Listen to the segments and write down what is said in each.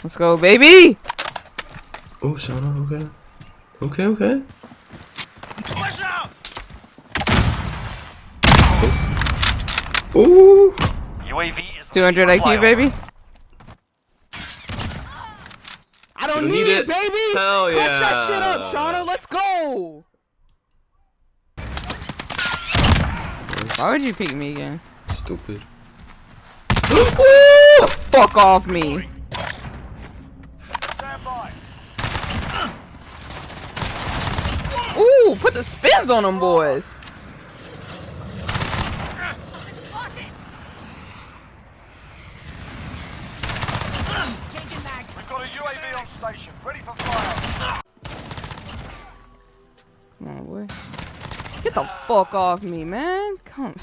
Let's go, baby. Oh, Shawna, okay. Okay, okay. Watch out! Ooh. UAV is 200 IQ, baby. I don't You need need it, it. baby. Hell Clutch yeah. that shit up, Shawna. Let's go. Why would you pick me again? Stupid. Ooh, fuck off me. Stand by. Ooh, put the spins on them boys. Changing mags. We've got a UAV on station, ready for fire. Come on, boy. Get the fuck off me, man. Come.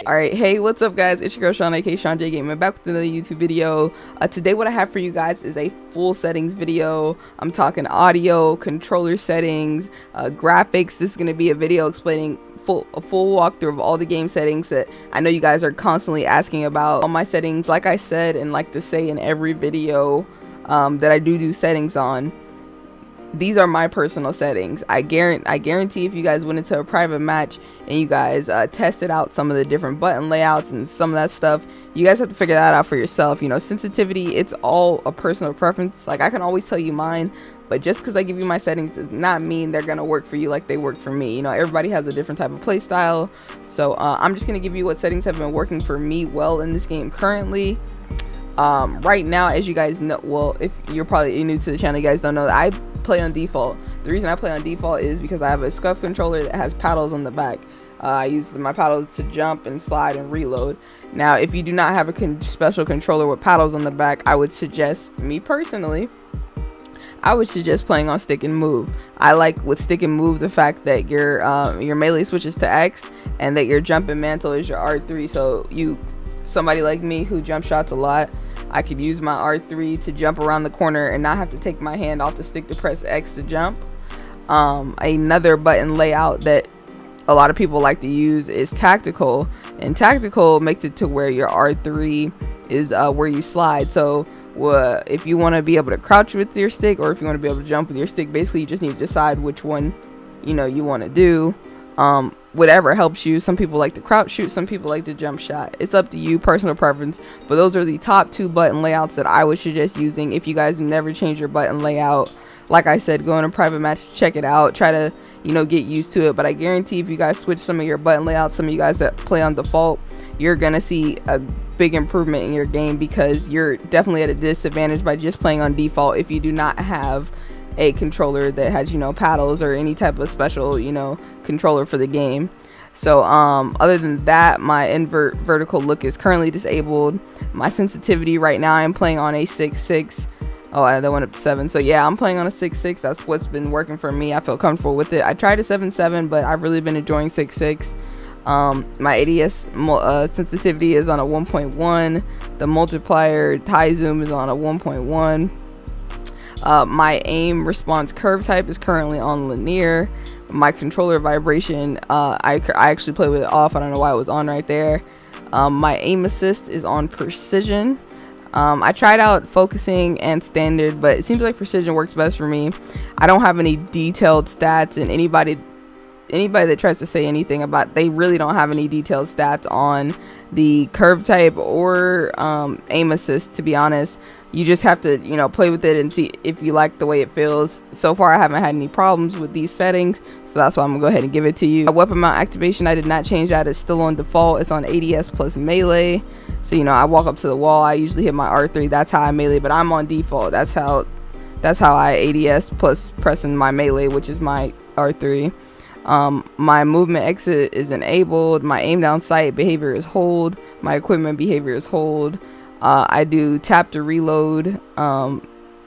Alright, hey, what's up guys? It's your girl Shawna, aka ShawnJ Gaming, back with another YouTube video. Today what I have for you guys is a full settings video. I'm talking audio, controller settings, graphics. This is going to be a video explaining a full walkthrough of all the game settings that I know you guys are constantly asking about. All my settings, like I said and like to say in every video that I do settings on, these are my personal settings. I guarantee if you guys went into a private match and you guys tested out some of the different button layouts and some of that stuff, you guys have to figure that out for yourself. You know, sensitivity, it's all a personal preference. Like, I can always tell you mine, but just because I give you my settings does not mean they're gonna work for you like they work for me. You know, everybody has a different type of play style. So I'm just gonna give you what settings have been working for me well in this game currently. Right now, as you guys know, well, if you're probably new to the channel, you guys don't know that I play on default. The reason I play on default is because I have a scuff controller that has paddles on the back. I use my paddles to jump and slide and reload. Now, if you do not have a special controller with paddles on the back, I would suggest, me personally, I would suggest playing on stick and move. I like with stick and move the fact that your melee switches to X and that your jump and mantle is your R3. So somebody like me who jump shots a lot, I could use my R3 to jump around the corner and not have to take my hand off the stick to press X to jump. Another button layout that a lot of people like to use is tactical, and tactical makes it to where your R3 is where you slide. So if you want to be able to crouch with your stick, or if you want to be able to jump with your stick, basically you just need to decide which one you want to do. Whatever helps you. Some people like to crouch shoot, some people like to jump shot. It's up to you, personal preference. But those are the top two button layouts that I would suggest using. If you guys never change your button layout, like I said, go in a private match, check it out, try to get used to it. But I guarantee if you guys switch some of your button layouts, some of you guys that play on default, you're gonna see a big improvement in your game, because you're definitely at a disadvantage by just playing on default if you do not have a controller that has paddles or any type of special controller for the game. So other than that, my invert vertical look is currently disabled. My sensitivity right now, I'm playing on a 6.6. Oh, that went up to 7. So yeah, I'm playing on a 6.6. That's what's been working for me. I feel comfortable with it. I tried a 7.7, but I've really been enjoying 6.6. My ADS sensitivity is on a 1.1. The multiplier tie zoom is on a 1.1. My aim response curve type is currently on linear. My controller vibration, I actually play with it off. I don't know why it was on right there. My aim assist is on precision. I tried out focusing and standard, but it seems like precision works best for me. I don't have any detailed stats, and anybody that tries to say anything about, they really don't have any detailed stats on the curve type or aim assist, to be honest. You just have to play with it and see if you like the way it feels. So far I haven't had any problems with these settings, so that's why I'm gonna go ahead and give it to you. Weapon mount activation, I did not change that. It's still on default. It's on ADS plus melee. So I walk up to the wall, I usually hit my R3. That's how I melee, but I'm on default. That's how I ADS plus pressing my melee, which is my R3. My movement exit is enabled. My aim down sight behavior is hold. My equipment behavior is hold. I do tap to reload.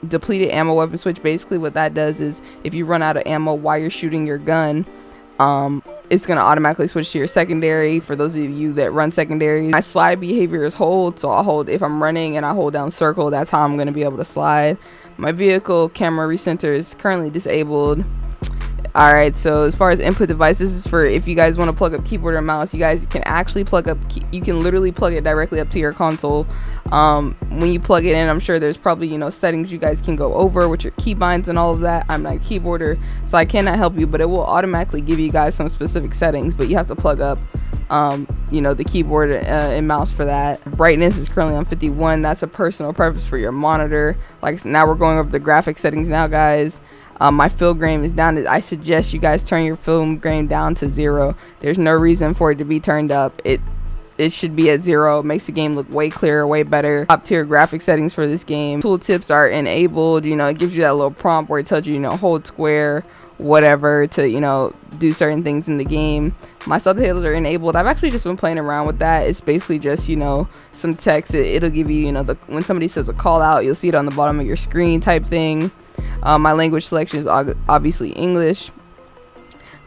Depleted ammo weapon switch. Basically what that does is if you run out of ammo while you're shooting your gun, it's going to automatically switch to your secondary. For those of you that run secondaries, my slide behavior is hold. So I'll hold if I'm running and I hold down circle. That's how I'm going to be able to slide. My vehicle camera recenter is currently disabled. Alright, so as far as input device, this is for if you guys want to plug up keyboard or mouse. You guys can actually plug up, you can literally plug it directly up to your console. When you plug it in, I'm sure there's probably, you know, settings you guys can go over with your keybinds and all of that. I'm not a keyboarder, so I cannot help you, but it will automatically give you guys some specific settings, but you have to plug up you know, the keyboard and mouse for that. Brightness is currently on 51. That's a personal preference for your monitor. Like, now we're going over the graphic settings now, guys. My film grain is down. I suggest you guys turn your film grain down to 0. There's no reason for it to be turned up. It should be at 0. It makes the game look way clearer, way better. Top tier graphic settings for this game. Tooltips are enabled. You know, it gives you that little prompt where it tells you, you know, hold square, whatever, to, you know, do certain things in the game. My subtitles are enabled. I've actually just been playing around with that. It's basically just, you know, some text. It'll give you, you know, when somebody says a call out, you'll see it on the bottom of your screen type thing. My language selection is obviously English.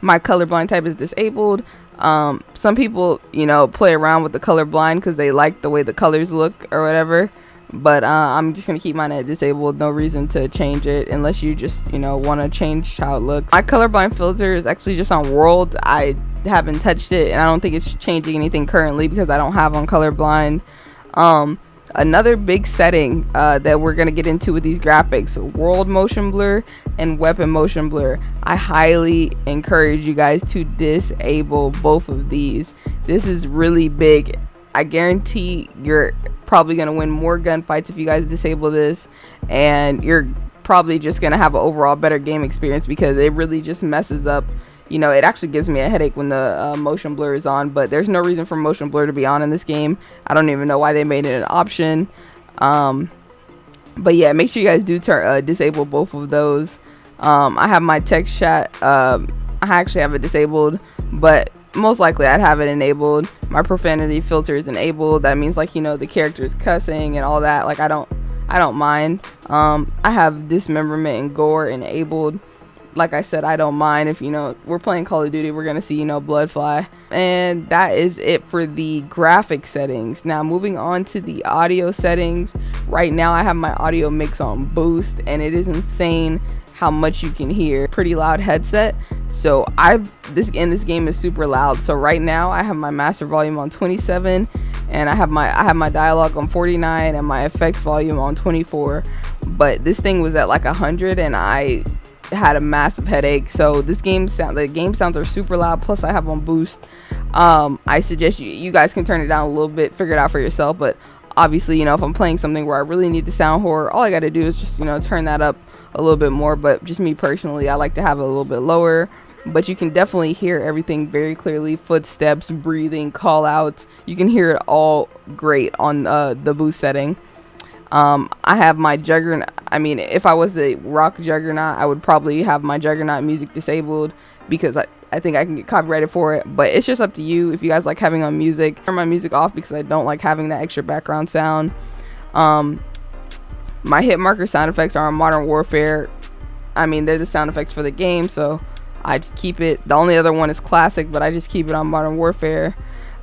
My colorblind type is disabled. Some people, you know, play around with the colorblind because they like the way the colors look or whatever, but I'm just gonna keep mine at disabled. No reason to change it unless you just, you know, want to change how it looks. My colorblind filter is actually just on world. I haven't touched it, and I don't think it's changing anything currently because I don't have on colorblind. Another big setting that we're going to get into with these graphics, world motion blur and weapon motion blur. I highly encourage you guys to disable both of these. This is really big. I guarantee you're probably going to win more gunfights if you guys disable this, and you're probably just going to have an overall better game experience because it really just messes up. You know, it actually gives me a headache when the motion blur is on, but there's no reason for motion blur to be on in this game. I don't even know why they made it an option. But yeah, make sure you guys do disable both of those. I have my text chat. I actually have it disabled, but most likely I'd have it enabled. My profanity filter is enabled. That means, like, you know, the character's cussing and all that. Like, I don't mind. I have dismemberment and gore enabled. Like I said, I don't mind. If, you know, we're playing Call of Duty, we're gonna see, you know, blood fly. And that is it for the graphic settings. Now moving on to the audio settings. Right now I have my audio mix on boost, and it is insane how much you can hear. Pretty loud headset. So this game is super loud. So right now I have my master volume on 27, and I have my dialogue on 49 and my effects volume on 24. But this thing was at like 100, and I had a massive headache. So the game sounds are super loud, plus I have on boost. I suggest you guys can turn it down a little bit, figure it out for yourself. But obviously, you know, if I'm playing something where I really need the sound horror, all I gotta do is just, you know, turn that up a little bit more. But just me personally, I like to have it a little bit lower. But you can definitely hear everything very clearly. Footsteps, breathing, call outs, you can hear it all great on the boost setting. I have my Juggernaut. I mean, if I was a rock Juggernaut, I would probably have my Juggernaut music disabled because I think I can get copyrighted for it. But it's just up to you if you guys like having on music. Turn my music off because I don't like having that extra background sound. My hit marker sound effects are on Modern Warfare. I mean, they're the sound effects for the game, so I keep it. The only other one is Classic, but I just keep it on Modern Warfare.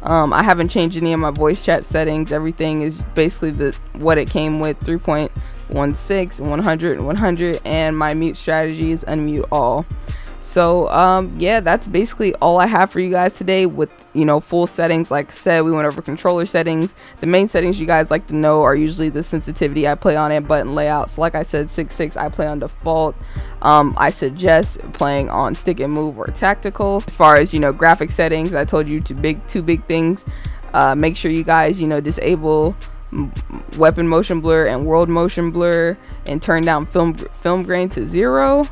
I haven't changed any of my voice chat settings. Everything is basically what it came with: 3.16, 100, 100, and my mute strategy is unmute all. So yeah, that's basically all I have for you guys today with, you know, full settings. Like I said, we went over controller settings. The main settings you guys like to know are usually the sensitivity I play on and button layout. So like I said, 6.6 I play on default. I suggest playing on stick and move or tactical. As far as, you know, graphic settings, I told you two big things. Make sure you guys, you know, disable weapon motion blur and world motion blur, and turn down film grain to 0.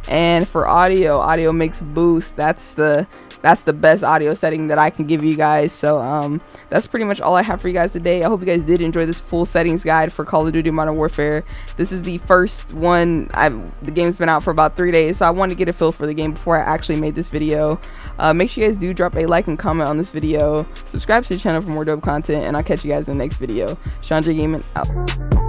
And for audio mix boost, that's the best audio setting that I can give you guys. So that's pretty much all I have for you guys today. I hope you guys did enjoy this full settings guide for Call of Duty Modern Warfare. This is the first one. The game's been out for about 3 days, so I wanted to get a feel for the game before I actually made this video. Make sure you guys do drop a like and comment on this video. Subscribe to the channel for more dope content, and I'll catch you guys in the next video. ShawnJ Gaming out.